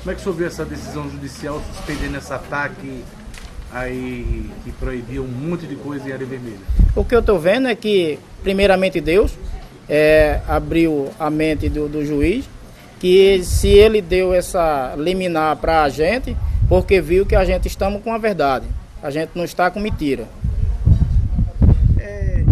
Como é que o senhor viu essa decisão judicial suspendendo esse ataque aí que proibia um monte de coisa em Areia Vermelha? O que eu estou vendo é que, primeiramente, Deus abriu a mente do juiz, que se ele deu essa liminar para a gente, porque viu que a gente estamos com a verdade, a gente não está com mentira.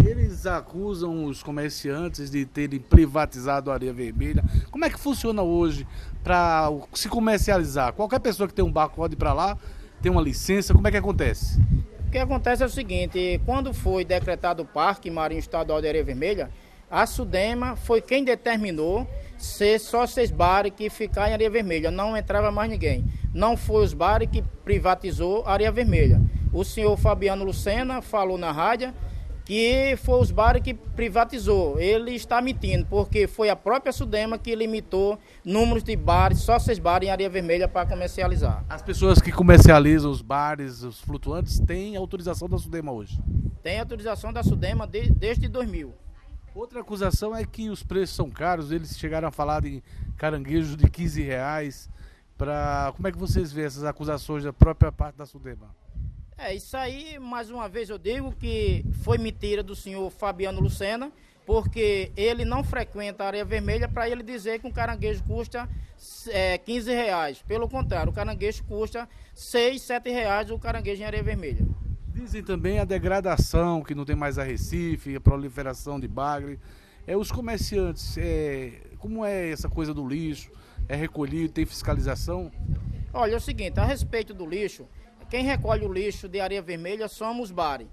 Eles acusam os comerciantes de terem privatizado a Areia Vermelha. Como é que funciona hoje para se comercializar? Qualquer pessoa que tem um barco pode ir para lá, tem uma licença, como é que acontece? O que acontece é o seguinte, quando foi decretado o Parque Marinho Estadual de Areia Vermelha, a SUDEMA foi quem determinou ser só 6 bares que ficar em Areia Vermelha, não entrava mais ninguém. Não foi os bares que privatizou a Areia Vermelha. O senhor Fabiano Lucena falou na rádio que foi os bares que privatizou. Ele está mentindo, porque foi a própria SUDEMA que limitou números de bares, só 6 bares em Areia Vermelha para comercializar. As pessoas que comercializam os bares, os flutuantes, têm autorização da SUDEMA hoje? Tem autorização da SUDEMA desde 2000. Outra acusação é que os preços são caros, eles chegaram a falar em caranguejo de R$15. Como é que vocês veem essas acusações da própria parte da SUDEMA? Isso aí, mais uma vez eu digo que foi mentira do senhor Fabiano Lucena, porque ele não frequenta a Areia Vermelha para ele dizer que um caranguejo custa R$15. Pelo contrário, o caranguejo custa R$6, R$7 o caranguejo em Areia Vermelha. Dizem também a degradação, que não tem mais arrecife, a proliferação de bagre. Os comerciantes, como é essa coisa do lixo? É recolhido, tem fiscalização? Olha, é o seguinte, a respeito do lixo, quem recolhe o lixo de Areia Vermelha somos os bares.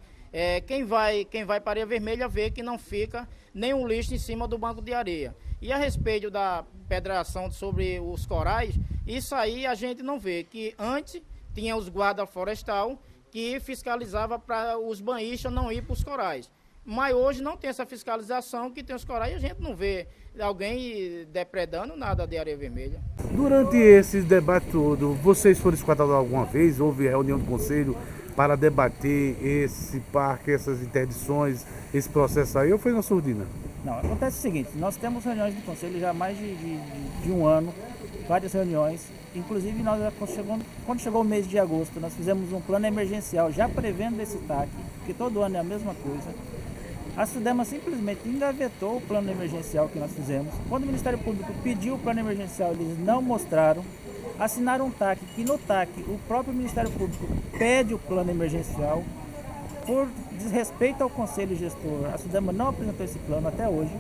Quem vai para Areia Vermelha vê que não fica nenhum lixo em cima do banco de areia. E a respeito da pedração sobre os corais, isso aí a gente não vê, que antes tinha os guarda florestal que fiscalizava para os banhistas não ir para os corais. Mas hoje não tem essa fiscalização que tem os corais e a gente não vê alguém depredando nada de Areia Vermelha. Durante esse debate todo, vocês foram escutados alguma vez? Houve reunião do conselho para debater esse parque, essas interdições, esse processo aí, ou foi na surdina? Não, acontece o seguinte, nós temos reuniões do conselho já há mais de um ano, várias reuniões. Inclusive, quando chegou o mês de agosto, nós fizemos um plano emergencial já prevendo esse TAC, que todo ano é a mesma coisa. A SUDEMA simplesmente engavetou o plano emergencial que nós fizemos. Quando o Ministério Público pediu o plano emergencial, eles não mostraram. Assinaram um TAC, que no TAC o próprio Ministério Público pede o plano emergencial. Por desrespeito ao Conselho Gestor, a SUDEMA não apresentou esse plano até hoje.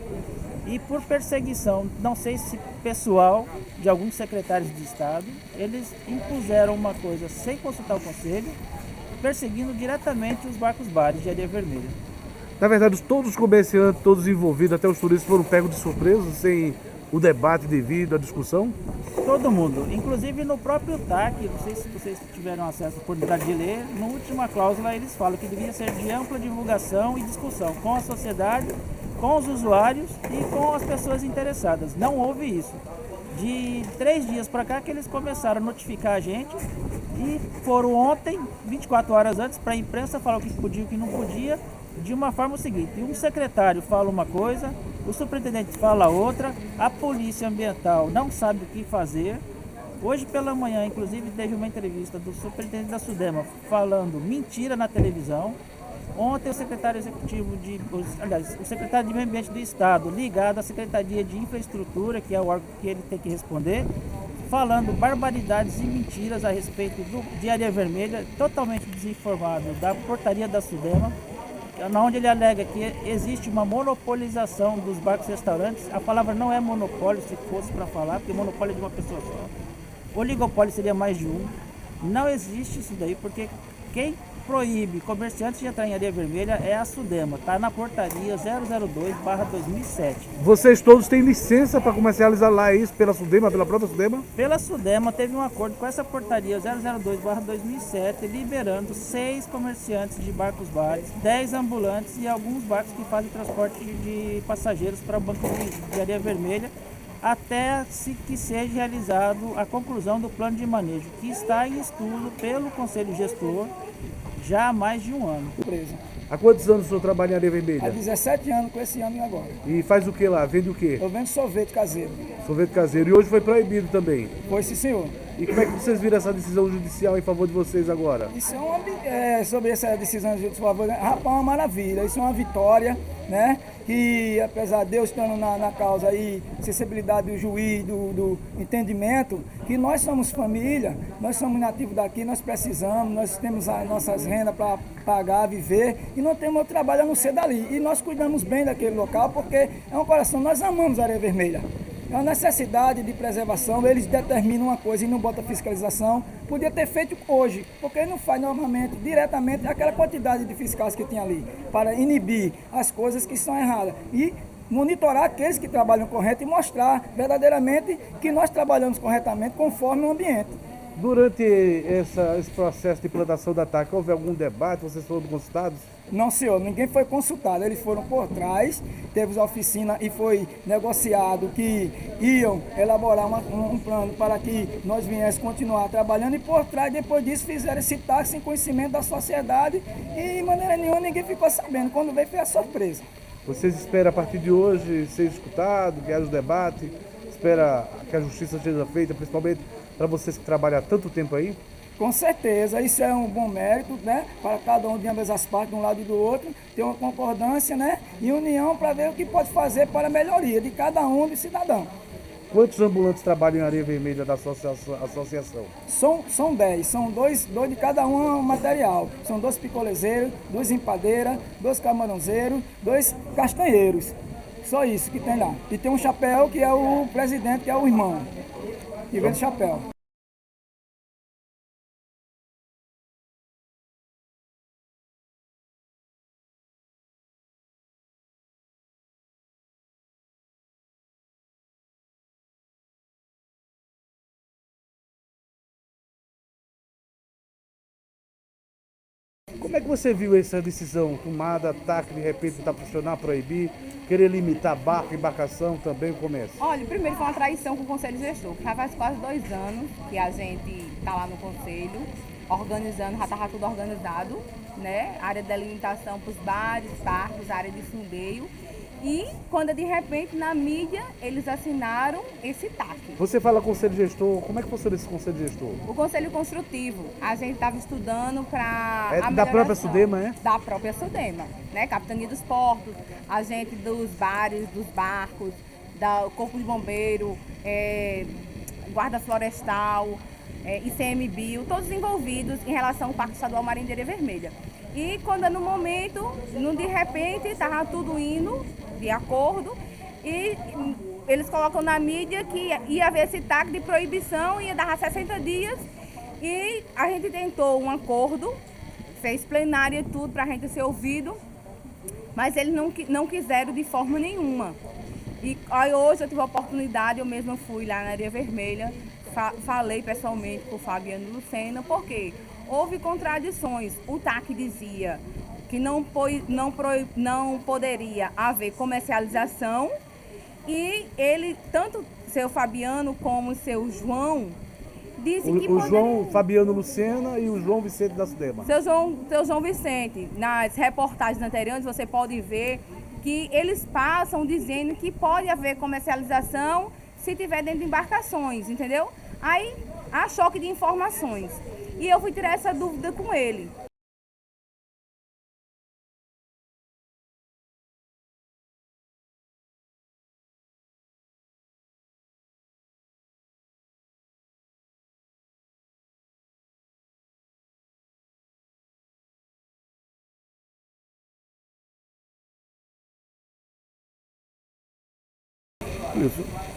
E por perseguição, não sei se pessoal, de alguns secretários de Estado, eles impuseram uma coisa sem consultar o Conselho, perseguindo diretamente os barcos-bares de Areia Vermelha. Na verdade, todos os comerciantes, todos envolvidos, até os turistas, foram pegos de surpresa, sem o debate devido à discussão? Todo mundo, inclusive no próprio TAC, não sei se vocês tiveram acesso à oportunidade de ler, na última cláusula eles falam que devia ser de ampla divulgação e discussão com a sociedade, com os usuários e com as pessoas interessadas. Não houve isso. De 3 dias para cá que eles começaram a notificar a gente e foram ontem, 24 horas antes, para a imprensa falar o que podia e o que não podia, de uma forma seguinte: um secretário fala uma coisa, o superintendente fala outra, a polícia ambiental não sabe o que fazer. Hoje pela manhã, inclusive, teve uma entrevista do superintendente da SUDEMA falando mentira na televisão. Ontem o secretário executivo o secretário de Meio Ambiente do Estado, ligado à Secretaria de Infraestrutura, que é o órgão que ele tem que responder, falando barbaridades e mentiras a respeito de Areia Vermelha, totalmente desinformado da portaria da SUDEMA, onde ele alega que existe uma monopolização dos barcos restaurantes. A palavra não é monopólio, se fosse para falar, porque monopólio é de uma pessoa só. Oligopólio seria mais de um. Não existe isso daí, porque quem proíbe comerciantes de entrar em Areia Vermelha é a SUDEMA, está na portaria 002/2007. Vocês todos têm licença para comercializar lá, é isso, pela SUDEMA, pela própria SUDEMA? Pela SUDEMA teve um acordo com essa portaria 002/2007, liberando 6 comerciantes de barcos-bares, 10 ambulantes e alguns barcos que fazem transporte de passageiros para o banco de Areia Vermelha, até que seja realizado a conclusão do plano de manejo, que está em estudo pelo Conselho Gestor, já há mais de um ano. Empresa. Há quantos anos o senhor trabalha em Areia Há Vermelha? 17 anos com esse ano e agora. E faz o que lá? Vende o quê? Eu vendo sorvete caseiro. Sorvete caseiro. E hoje foi proibido também. Foi, sim, senhor. E como é que vocês viram essa decisão judicial em favor de vocês agora? Isso sobre essa decisão de favor, rapaz, é uma maravilha, isso é uma vitória, né? Que apesar de Deus estando na causa aí, sensibilidade do juiz, do entendimento, que nós somos família, nós somos nativos daqui, nós precisamos, nós temos as nossas rendas para pagar, viver, e não temos outro trabalho a não ser dali. E nós cuidamos bem daquele local, porque é um coração, nós amamos a Areia Vermelha. É uma necessidade de preservação, eles determinam uma coisa e não botam fiscalização. Podia ter feito hoje, porque não faz novamente, diretamente, aquela quantidade de fiscais que tem ali, para inibir as coisas que são erradas. E monitorar aqueles que trabalham correto e mostrar verdadeiramente que nós trabalhamos corretamente conforme o ambiente. Durante esse processo de implantação da TAC, houve algum debate? Vocês foram consultados? Não, senhor, ninguém foi consultado. Eles foram por trás, teve a oficina e foi negociado que iam elaborar um plano para que nós viéssemos continuar trabalhando, e por trás, depois disso, fizeram esse TAC sem conhecimento da sociedade e, de maneira nenhuma, ninguém ficou sabendo. Quando veio, foi a surpresa. Vocês esperam a partir de hoje ser escutado, que haja um debate, espera que a justiça seja feita, principalmente para vocês que trabalham há tanto tempo aí? Com certeza, isso é um bom mérito, né? Para cada um de ambas as partes, de um lado e do outro, ter uma concordância, né? E união para ver o que pode fazer para a melhoria de cada um de cidadão. Quantos ambulantes trabalham em Areia Vermelha da associação? São 10, são dois de cada um material. São 2 picolezeiros, 2 empadeiras, 2 camarãozeiros, 2 castanheiros. Só isso que tem lá. E tem um chapéu que é o presidente, que é o irmão. E vende chapéu. Como é que você viu essa decisão tomada, TAC de repente está funcionar, proibir, querer limitar barco, embarcação, também o comércio? Olha, primeiro foi uma traição com o Conselho Gestor, que já faz quase 2 anos que a gente está lá no Conselho, organizando, já estava tudo organizado, né? Área de delimitação para os bares, barcos, área de fundeio. E quando de repente na mídia eles assinaram esse TAC. Você fala conselho gestor, como é que funciona esse conselho gestor? O conselho construtivo, a gente estava estudando para... É da própria Sudema, é? Da própria Sudema, né? Capitania dos Portos, a gente dos bares, dos barcos, do Corpo de Bombeiro, Guarda Florestal, ICMBio, todos envolvidos em relação ao Parque Estadual Marinho de Areia Vermelha. E quando no momento, de repente, estava tudo indo de acordo e eles colocam na mídia que ia haver esse TAC de proibição, ia dar 60 dias e a gente tentou um acordo, fez plenária e tudo para a gente ser ouvido, mas eles não quiseram de forma nenhuma. E aí hoje eu tive a oportunidade, eu mesma fui lá na Areia Vermelha, falei pessoalmente com o Fabiano Lucena, porque houve contradições. O TAC dizia que não poderia haver comercialização e ele, tanto seu Fabiano como seu João, disse que o João Fabiano Lucena e o João Vicente da Sudema. Seu João Vicente, nas reportagens anteriores você pode ver que eles passam dizendo que pode haver comercialização se tiver dentro de embarcações, entendeu? Aí há choque de informações. E eu fui tirar essa dúvida com ele.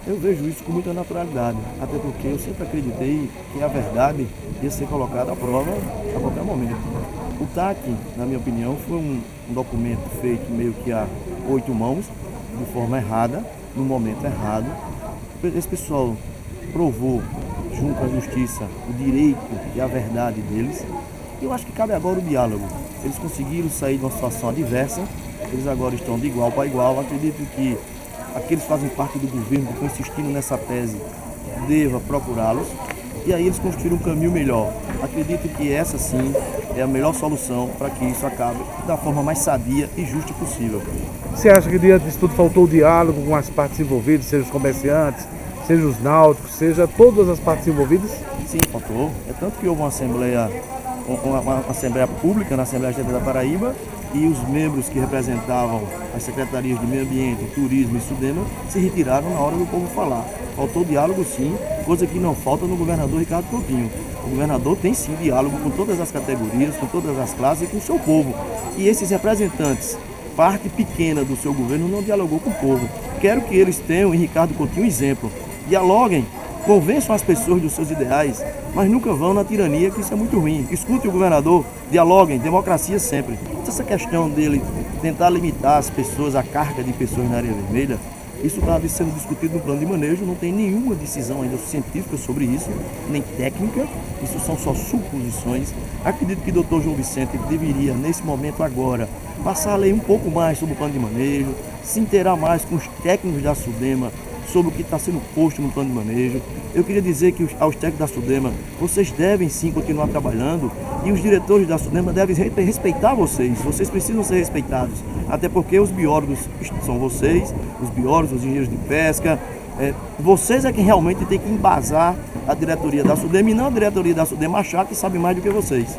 Eu vejo isso com muita naturalidade, até porque eu sempre acreditei que a verdade ia ser colocada à prova a qualquer momento. O TAC, na minha opinião, foi um documento feito meio que a 8 mãos, de forma errada, no momento errado. Esse pessoal provou, junto à justiça, o direito e a verdade deles. E eu acho que cabe agora o diálogo. Eles conseguiram sair de uma situação adversa, eles agora estão de igual para igual. Acredito que aqueles que fazem parte do governo, que estão insistindo nessa tese, deva procurá-los, e aí eles construíram um caminho melhor. Acredito que essa sim é a melhor solução para que isso acabe da forma mais sadia e justa possível. Você acha que diante disso tudo faltou o diálogo com as partes envolvidas, seja os comerciantes, seja os náuticos, seja todas as partes envolvidas? Sim, faltou. É tanto que houve uma assembleia pública na Assembleia Legislativa da Paraíba e os membros que representavam as secretarias de Meio Ambiente, Turismo e SUDEMA se retiraram na hora do povo falar. Faltou diálogo sim, coisa que não falta no governador Ricardo Coutinho. O governador tem sim diálogo com todas as categorias, com todas as classes e com o seu povo. E esses representantes, parte pequena do seu governo, não dialogou com o povo. Quero que eles tenham em Ricardo Coutinho um exemplo. Dialoguem, convençam as pessoas dos seus ideais, mas nunca vão na tirania, que isso é muito ruim. Escute o governador, dialoguem, democracia sempre. Essa questão dele tentar limitar as pessoas, a carga de pessoas na área vermelha, isso está sendo discutido no plano de manejo, não tem nenhuma decisão ainda científica sobre isso, nem técnica, isso são só suposições. Acredito que o doutor João Vicente deveria, nesse momento agora, passar a ler um pouco mais sobre o plano de manejo, se inteirar mais com os técnicos da SUDEMA, sobre o que está sendo posto no plano de manejo. Eu queria dizer que aos técnicos da SUDEMA, vocês devem sim continuar trabalhando e os diretores da SUDEMA devem respeitar vocês. Vocês precisam ser respeitados, até porque os biólogos são vocês, os biólogos, os engenheiros de pesca. Vocês é quem realmente tem que embasar a diretoria da SUDEMA e não a diretoria da SUDEMA achar que sabe mais do que vocês.